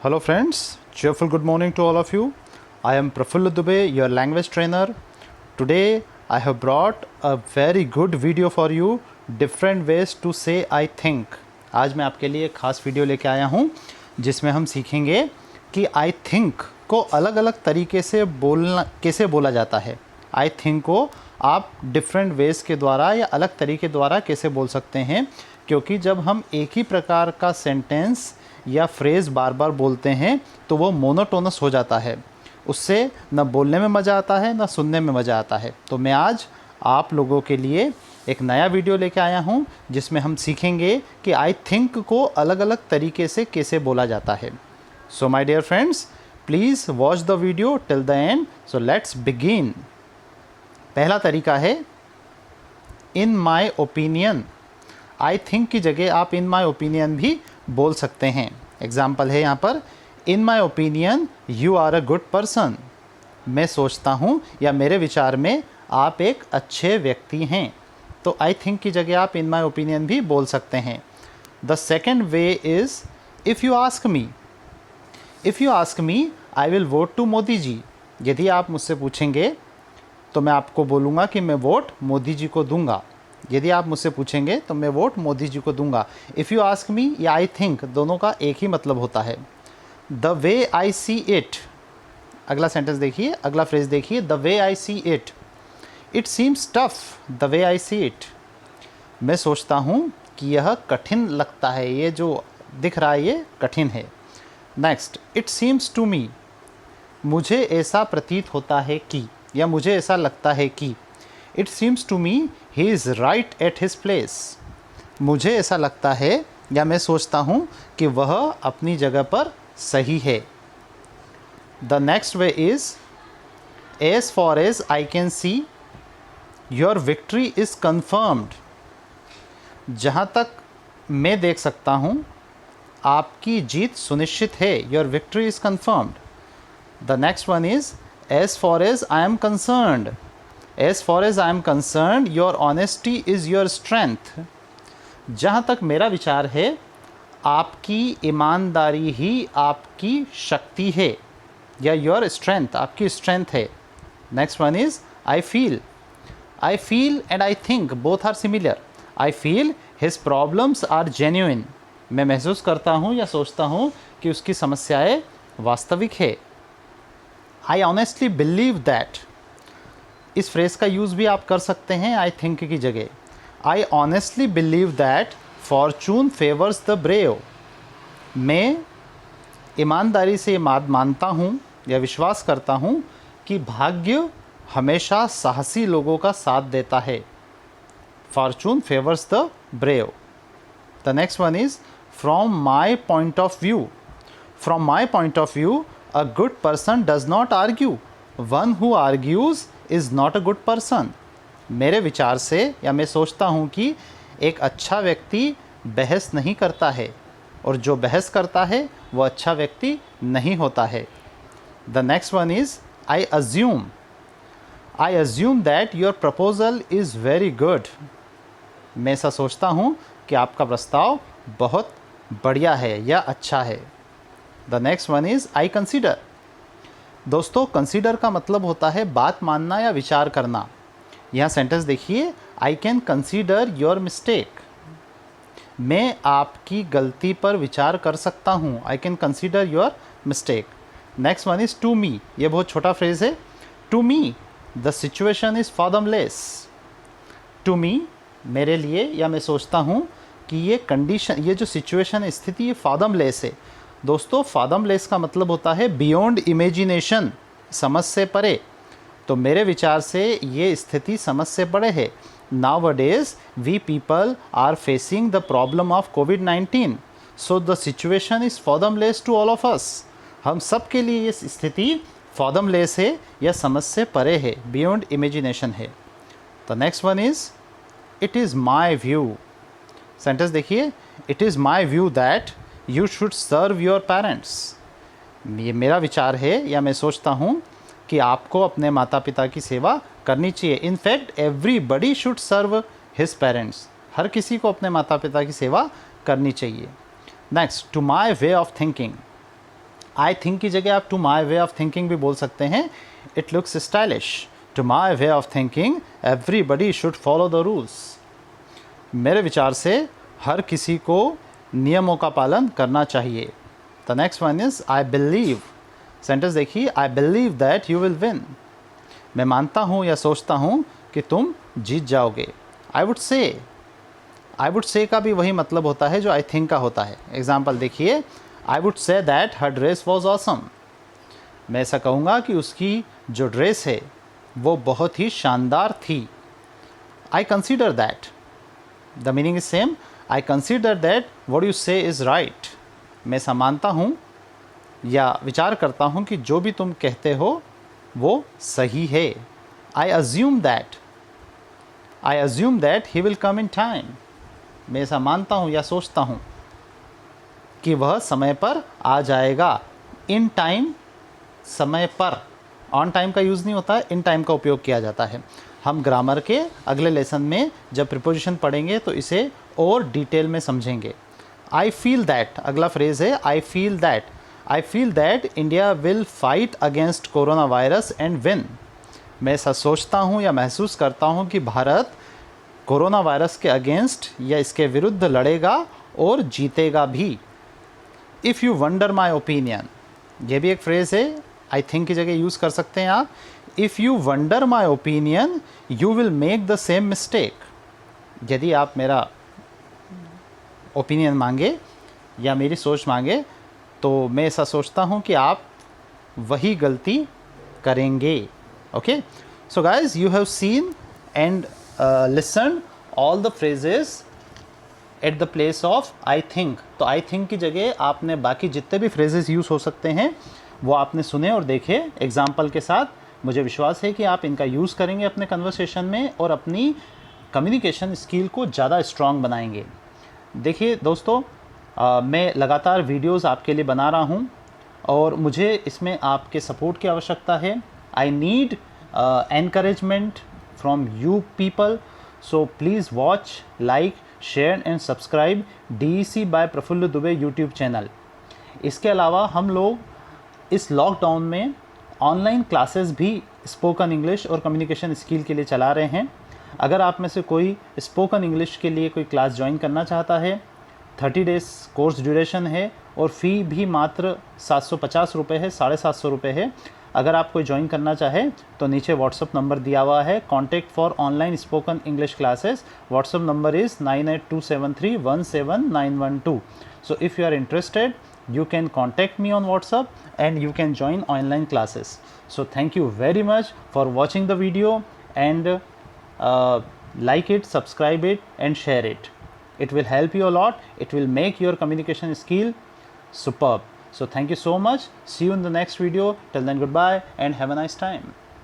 Hello friends, cheerful good morning to all of you. I am Prafulla Dubey, your language trainer. Today I have brought a very good video for you, different ways to say I think. आज मैं आपके लिए एक ख़ास video लेके आया हूँ जिसमें हम सीखेंगे कि I think को अलग अलग तरीके से कैसे बोला जाता है। I think को आप डिफरेंट वेज के द्वारा या अलग तरीके द्वारा कैसे बोल सकते हैं, क्योंकि जब हम एक ही प्रकार का सेंटेंस या फ्रेज़ बार बार बोलते हैं तो वो मोनोटोनस हो जाता है। उससे न बोलने में मज़ा आता है न सुनने में मज़ा आता है। तो मैं आज आप लोगों के लिए एक नया वीडियो लेके आया हूँ जिसमें हम सीखेंगे कि आई थिंक को अलग अलग तरीके से कैसे बोला जाता है। So my dear friends, please watch the video till the end. So let's begin. पहला तरीका है इन माई ओपिनियन। आई थिंक की जगह आप इन माई ओपिनियन भी बोल सकते हैं। एग्जाम्पल है यहाँ पर, in my opinion you are a good person. मैं सोचता हूँ या मेरे विचार में आप एक अच्छे व्यक्ति हैं। तो आई थिंक की जगह आप इन माई ओपिनियन भी बोल सकते हैं। The second way is if you ask me. If you ask me I will vote to Modi ji. यदि आप मुझसे पूछेंगे तो मैं आपको बोलूँगा कि मैं वोट मोदी जी को दूंगा। यदि आप मुझसे पूछेंगे तो मैं वोट मोदी जी को दूंगा। इफ़ यू आस्क मी या आई थिंक दोनों का एक ही मतलब होता है। The way I see it. अगला सेंटेंस देखिए, अगला फ्रेज देखिए, the way I see it. It seems tough the way I see it. मैं सोचता हूँ कि यह कठिन लगता है, ये जो दिख रहा है ये कठिन है। Next, it seems to me. मुझे ऐसा प्रतीत होता है कि, या मुझे ऐसा लगता है कि। It seems to me he is right at his place. मुझे ऐसा लगता है या मैं सोचता हूँ कि वह अपनी जगह पर सही है। The next way is as far as I can see your victory is confirmed. जहाँ तक मैं देख सकता हूँ आपकी जीत सुनिश्चित है। Your victory is confirmed. The next one is as far as I am concerned. As far as I am concerned your honesty is your strength. जहाँ तक मेरा विचार है आपकी ईमानदारी ही आपकी शक्ति है, या योर स्ट्रेंथ आपकी स्ट्रेंथ है। Next one is I feel. I feel and I think both are similar. I feel his problems are genuine. मैं महसूस करता हूँ या सोचता हूँ कि उसकी समस्याएं वास्तविक है। I honestly believe that. इस फ्रेज़ का यूज़ भी आप कर सकते हैं आई थिंक की जगह। I honestly believe that Fortune favours the brave. मैं ईमानदारी से मानता हूँ या विश्वास करता हूँ कि भाग्य हमेशा साहसी लोगों का साथ देता है। Fortune favours the brave. The next one is from my point of view. From my point of view a good person does not argue. One who argues is not a good person. मेरे विचार से या मैं सोचता हूँ कि एक अच्छा व्यक्ति बहस नहीं करता है, और जो बहस करता है वो अच्छा व्यक्ति नहीं होता है। The next one is I assume. I assume that your proposal is very good. मैं ऐसा सोचता हूँ कि आपका प्रस्ताव बहुत बढ़िया है या अच्छा है। The next one is I consider. दोस्तों, कंसीडर का मतलब होता है बात मानना या विचार करना। यहाँ सेंटेंस देखिए, I can consider your mistake. मैं आपकी गलती पर विचार कर सकता हूँ। I can consider your mistake. Next one is to me. ये बहुत छोटा फ्रेज़ है। To me the situation is fathomless. To me मेरे लिए, या मैं सोचता हूँ कि ये कंडीशन, ये जो सिचुएशन स्थिति, ये फादमलेस है। दोस्तों, फादमलेस का मतलब होता है बियॉन्ड इमेजिनेशन, समझ से परे। तो मेरे विचार से ये स्थिति समझ से परे है। Nowadays we people are facing the problem of कोविड-19, so the situation is fathomless to all of us. हम सब के लिए ये स्थिति फादमलेस है या समझ से परे है, बियॉन्ड इमेजिनेशन है। The next one is it is my view. Sentence देखिए, it is my view that you should serve your parents. ये मेरा विचार है या मैं सोचता हूँ कि आपको अपने माता पिता की सेवा करनी चाहिए। In fact everybody should serve his parents. हर किसी को अपने माता पिता की सेवा करनी चाहिए। Next, to my way of thinking. I think की जगह आप to my way of thinking भी बोल सकते हैं. It looks stylish. To my way of thinking everybody should follow the rules. मेरे विचार से हर किसी को नियमों का पालन करना चाहिए. The next one is I believe. Sentence देखिए, I believe that you will win. मैं मानता हूँ या सोचता हूँ कि तुम जीत जाओगे. आई वुड से का भी वही मतलब होता है जो आई थिंक का होता है. एग्जाम्पल देखिए, I would say that her dress was awesome. मैं ऐसा कहूँगा कि उसकी जो ड्रेस है वो बहुत ही शानदार थी. I consider that. The meaning is same. I consider that what you से इज़ राइट. मैं ऐसा मानता हूँ या विचार करता हूँ कि जो भी तुम कहते हो वो सही है. I assume that he will come in time. मैं ऐसा मानता हूँ या सोचता हूँ कि वह समय पर आ जाएगा. इन टाइम, समय पर. ऑन टाइम का यूज़ नहीं होता है, इन टाइम का उपयोग किया जाता है. हम ग्रामर के अगले लेसन में जब प्रीपोजिशन पढ़ेंगे तो इसे और डिटेल में समझेंगे. आई फील दैट, अगला फ्रेज़ है I feel that India will fight against corona virus and win. मैं ऐसा सोचता हूँ या महसूस करता हूँ कि भारत कोरोना वायरस के अगेंस्ट या इसके विरुद्ध लड़ेगा और जीतेगा भी. If you wonder my opinion, ये भी एक फ्रेज़ है, आई थिंक की जगह यूज़ कर सकते हैं आप. If you wonder my opinion you will make the same mistake. यदि आप मेरा ओपिनियन मांगे या मेरी सोच मांगे तो मैं ऐसा सोचता हूँ कि आप वही गलती करेंगे. Okay, so guys, you have seen and listen all the phrases at the place of I think. तो आई थिंक की जगह आपने बाकी जितने भी फ्रेजेस यूज़ हो सकते हैं वो आपने सुने और देखे एग्जाम्पल के साथ. मुझे विश्वास है कि आप इनका यूज़ करेंगे अपने कन्वर्सेशन में और अपनी कम्युनिकेशन स्किल को ज़्यादा स्ट्रॉन्ग बनाएंगे. देखिए दोस्तों, मैं लगातार वीडियोस आपके लिए बना रहा हूं और मुझे इसमें आपके सपोर्ट की आवश्यकता है. I need encouragement from you people. So please watch, like, share and subscribe DEC by Praphull Dubey YouTube channel. इसके अलावा हम लोग इस लॉकडाउन में ऑनलाइन क्लासेस भी स्पोकन इंग्लिश और कम्युनिकेशन स्किल के लिए चला रहे हैं. अगर आप में से कोई स्पोकन इंग्लिश के लिए कोई क्लास ज्वाइन करना चाहता है, 30 डेज़ कोर्स ड्यूरेशन है और फ़ी भी मात्र 750 रुपये है, 750 रुपये है. अगर आप कोई ज्वाइन करना चाहे तो नीचे व्हाट्सअप नंबर दिया हुआ है, contact for online spoken English classes. WhatsApp number is 9827317912. So if you are interested you can contact me on WhatsApp and you can join online classes. So thank you very much for watching the video and like it, subscribe it and share it. It will help you a lot. It will make your communication skill superb. So thank you so much. See you in the next video. Till then, goodbye and have a nice time.